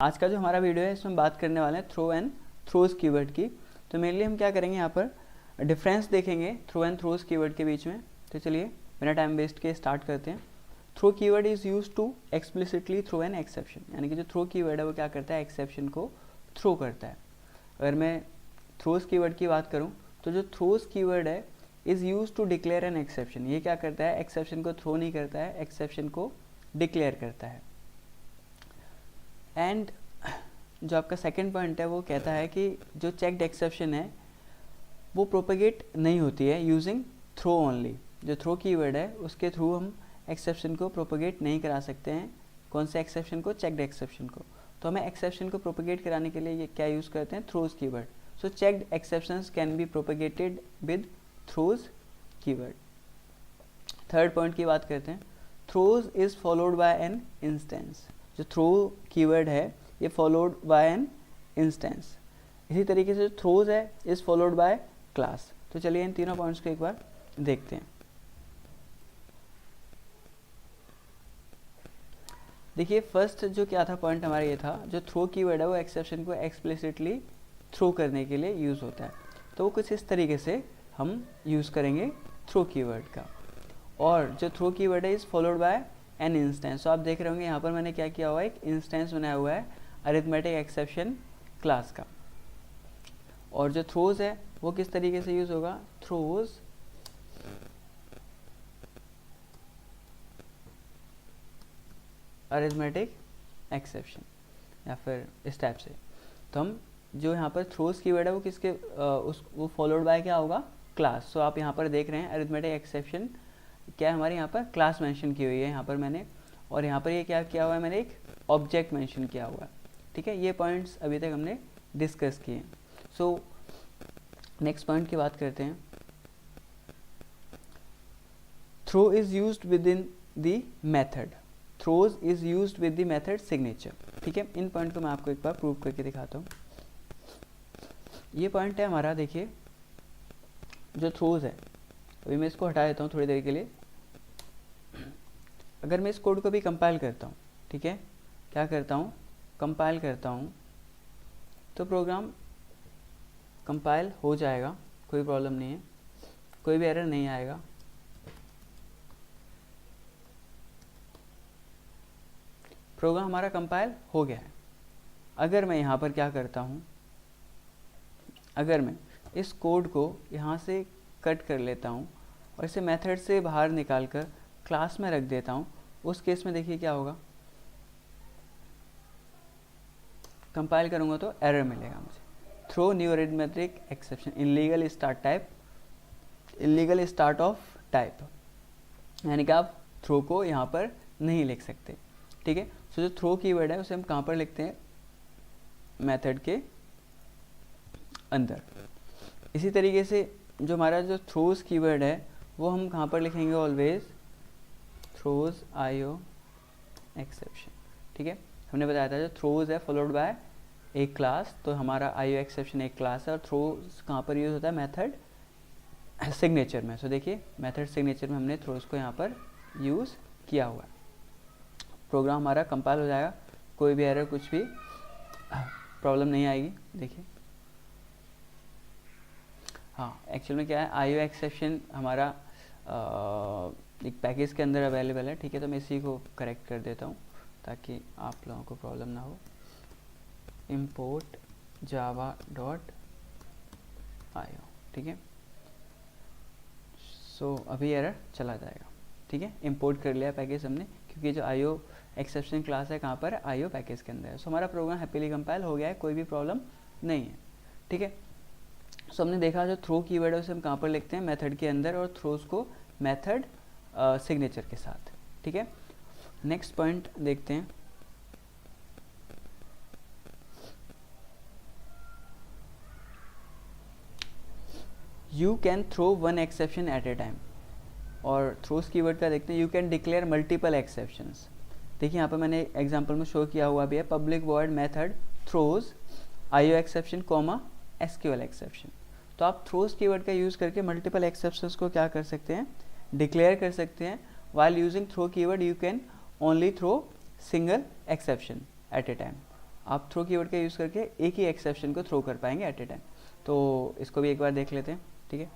आज का जो हमारा वीडियो है इसमें बात करने वाले हैं थ्रो एंड थ्रोज कीवर्ड की। तो मेनली हम क्या करेंगे, यहाँ पर डिफरेंस देखेंगे थ्रो एंड थ्रोज कीवर्ड के बीच में। तो चलिए बिना टाइम वेस्ट के स्टार्ट करते हैं। Throw keyword is use to explicitly throw an exception, यानी कि जो थ्रो कीवर्ड है वो क्या करता है, एक्सेप्शन को थ्रो करता है। अगर मैं थ्रोज कीवर्ड की बात करूँ तो जो थ्रोज कीवर्ड है is use to declare an exception, ये क्या करता है, एक्सेप्शन को थ्रो नहीं करता है, एक्सेप्शन को डिक्लेयर करता है। एंड जो आपका सेकंड पॉइंट है वो कहता है कि जो चेक्ड एक्सेप्शन है वो प्रोपेगेट नहीं होती है यूजिंग थ्रो ओनली। जो थ्रो कीवर्ड है उसके थ्रू हम एक्सेप्शन को प्रोपेगेट नहीं करा सकते हैं। कौन से एक्सेप्शन को, चेक्ड एक्सेप्शन को। तो हमें एक्सेप्शन को प्रोपेगेट कराने के लिए ये क्या यूज़ करते हैं, throws keyword. So checked exceptions can be propagated with throws keyword. Third point की बात करते हैं, throws is followed by an instance. जो थ्रो कीवर्ड है ये फॉलोड बाय एन इंस्टेंस। इसी तरीके से थ्रोज है इज फॉलोड बाय क्लास। तो चलिए इन तीनों पॉइंट्स को एक बार देखते हैं। देखिए फर्स्ट जो क्या था पॉइंट हमारा ये था, जो थ्रो कीवर्ड है वो एक्सेप्शन को एक्सप्लिसिटली थ्रो करने के लिए यूज़ होता है। तो वो कुछ इस तरीके से हम यूज़ करेंगे थ्रो कीवर्ड का। और जो थ्रो कीवर्ड है is followed by an instance. तो आप देख रहे होंगे यहाँ पर मैंने क्या किया हुआ है, एक इंस्टेंस बनाया हुआ है अरिथमेटिक एक्सेप्शन क्लास का। और जो थ्रोज है वो किस तरीके से यूज़ होगा, थ्रोज अरिथमेटिक एक्सेप्शन, या फिर इस टाइप से। तो हम जो यहाँ पर थ्रोज कीवर्ड है वो किसके वो फॉलोड बाय क्या होगा, क्लास। सो आप यहाँ पर देख रहे हैं अरिथमेटिक एक्सेप्शन क्या है, हमारे यहाँ पर क्लास मेंशन की हुई है यहाँ पर मैंने। और यहाँ पर ये क्या किया हुआ है, मैंने एक ऑब्जेक्ट मेंशन किया हुआ है। ठीक है, ये पॉइंट्स अभी तक हमने डिस्कस किए। सो नेक्स्ट पॉइंट की बात करते हैं। Throw is used within the method, throws is used with the method signature. ठीक है, इन पॉइंट को मैं आपको एक बार प्रूव करके दिखाता हूँ। ये पॉइंट है हमारा, देखिए जो थ्रोज है, अभी मैं इसको हटा देता हूँ थोड़ी देर के लिए। अगर मैं इस कोड को भी कंपाइल करता हूँ, ठीक है, क्या करता हूँ, कंपाइल करता हूँ, तो प्रोग्राम कंपाइल हो जाएगा, कोई प्रॉब्लम नहीं है, कोई भी एरर नहीं आएगा। प्रोग्राम हमारा कंपाइल हो गया है। अगर मैं यहाँ पर क्या करता हूँ, अगर मैं इस कोड को यहाँ से कट कर लेता हूँ और इसे मेथड से बाहर निकाल कर क्लास में रख देता हूँ, उस केस में देखिए क्या होगा, कंपाइल करूँगा तो एरर मिलेगा मुझे, throw new arithmetic exception illegal start type, illegal start of type, यानी कि आप थ्रो को यहाँ पर नहीं लिख सकते। ठीक है, सो जो थ्रो कीवर्ड है उसे हम कहाँ पर लिखते हैं, मेथड के अंदर। इसी तरीके से जो हमारा जो थ्रोज कीवर्ड है वो हम कहाँ पर लिखेंगे, ऑलवेज थ्रोज आईओ एक्सेप्शन। ठीक है, हमने बताया था जो थ्रोज है फॉलोड बाय एक क्लास, तो हमारा आईओ एक्सेप्शन एक क्लास है। और थ्रोज कहाँ पर यूज़ होता है, मेथड सिग्नेचर में। सो देखिए मेथड सिग्नेचर में हमने थ्रोज को यहाँ पर यूज़ किया हुआ है। प्रोग्राम हमारा कंपाइल हो जाएगा, कोई भी एरर कुछ भी प्रॉब्लम नहीं आएगी। देखिए हाँ, एक्चुअल में क्या है, आईओ एक्सेप्शन हमारा एक पैकेज के अंदर अवेलेबल है। ठीक है, तो मैं इसी को करेक्ट कर देता हूँ ताकि आप लोगों को प्रॉब्लम ना हो। import java.io, ठीक है। सो अभी एरर चला जाएगा। ठीक है, इंपोर्ट कर लिया पैकेज हमने, क्योंकि जो आईओ एक्सेप्शन क्लास है कहाँ पर, आईओ पैकेज के अंदर है। सो हमारा प्रोग्राम हैप्पीली कंपाइल हो गया है, कोई भी प्रॉब्लम नहीं है। ठीक है, सो हमने देखा जो थ्रो कीवर्ड है उसे हम कहाँ पर लिखते हैं, मेथड के अंदर, और थ्रोज को मेथड सिग्नेचर के साथ। ठीक है, नेक्स्ट पॉइंट देखते हैं। You can throw one exception at a time, और थ्रोज कीवर्ड का देखते हैं, you can declare multiple exceptions. देखिए यहाँ पर मैंने एग्जांपल में शो किया हुआ भी है, public void method throws IO exception comma SQL exception. तो आप थ्रोज कीवर्ड का यूज़ करके मल्टीपल एक्सेप्शंस को क्या कर सकते हैं, डिक्लेयर कर सकते हैं। while using throw keyword you can only throw single exception at a time। आप थ्रो कीवर्ड का यूज़ करके एक ही एक्सेप्शन को थ्रो कर पाएंगे एट ए टाइम। तो इसको भी एक बार देख लेते हैं, ठीक है।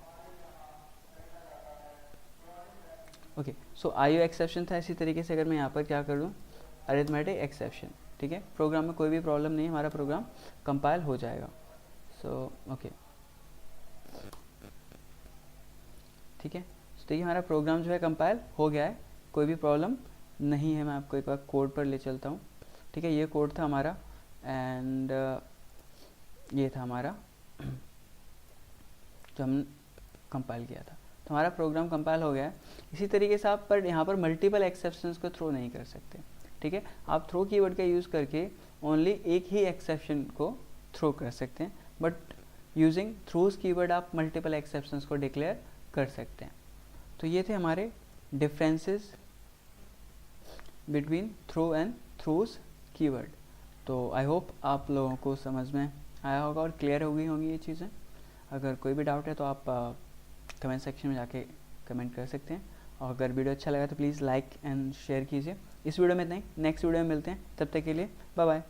ओके, सो आईओ एक्सेप्शन था। इसी तरीके से अगर मैं यहाँ पर क्या कर दूँ, अरिथमेटिक एक्सेप्शन, ठीक है। प्रोग्राम में कोई भी प्रॉब्लम नहीं है, हमारा प्रोग्राम कंपाइल हो जाएगा। सो ओके, ठीक है। तो देखिए हमारा प्रोग्राम जो है कंपाइल हो गया है, कोई भी प्रॉब्लम नहीं है। मैं आपको एक बार कोड पर ले चलता हूँ, ठीक है। ये कोड था हमारा एंड ये था हमारा जो हम कंपाइल किया था। तो हमारा प्रोग्राम कंपाइल हो गया है। इसी तरीके से आप पर यहाँ पर मल्टीपल एक्सेप्शंस को थ्रो नहीं कर सकते, ठीक है। आप थ्रो कीवर्ड का यूज़ करके ओनली एक ही एक्सेप्शन को थ्रो कर सकते हैं, बट यूजिंग थ्रोज कीवर्ड आप मल्टीपल एक्सेप्शंस को डिक्लेयर कर सकते हैं। तो ये थे हमारे differences between throw and throws keyword. तो आई होप आप लोगों को समझ में आया होगा और क्लियर हो गई होंगी ये चीज़ें। अगर कोई भी डाउट है तो आप कमेंट सेक्शन में जाके कमेंट कर सकते हैं, और अगर वीडियो अच्छा लगा तो प्लीज़ लाइक एंड शेयर कीजिए। इस वीडियो में नहीं, नेक्स्ट वीडियो में मिलते हैं, तब तक के लिए बाय बाय।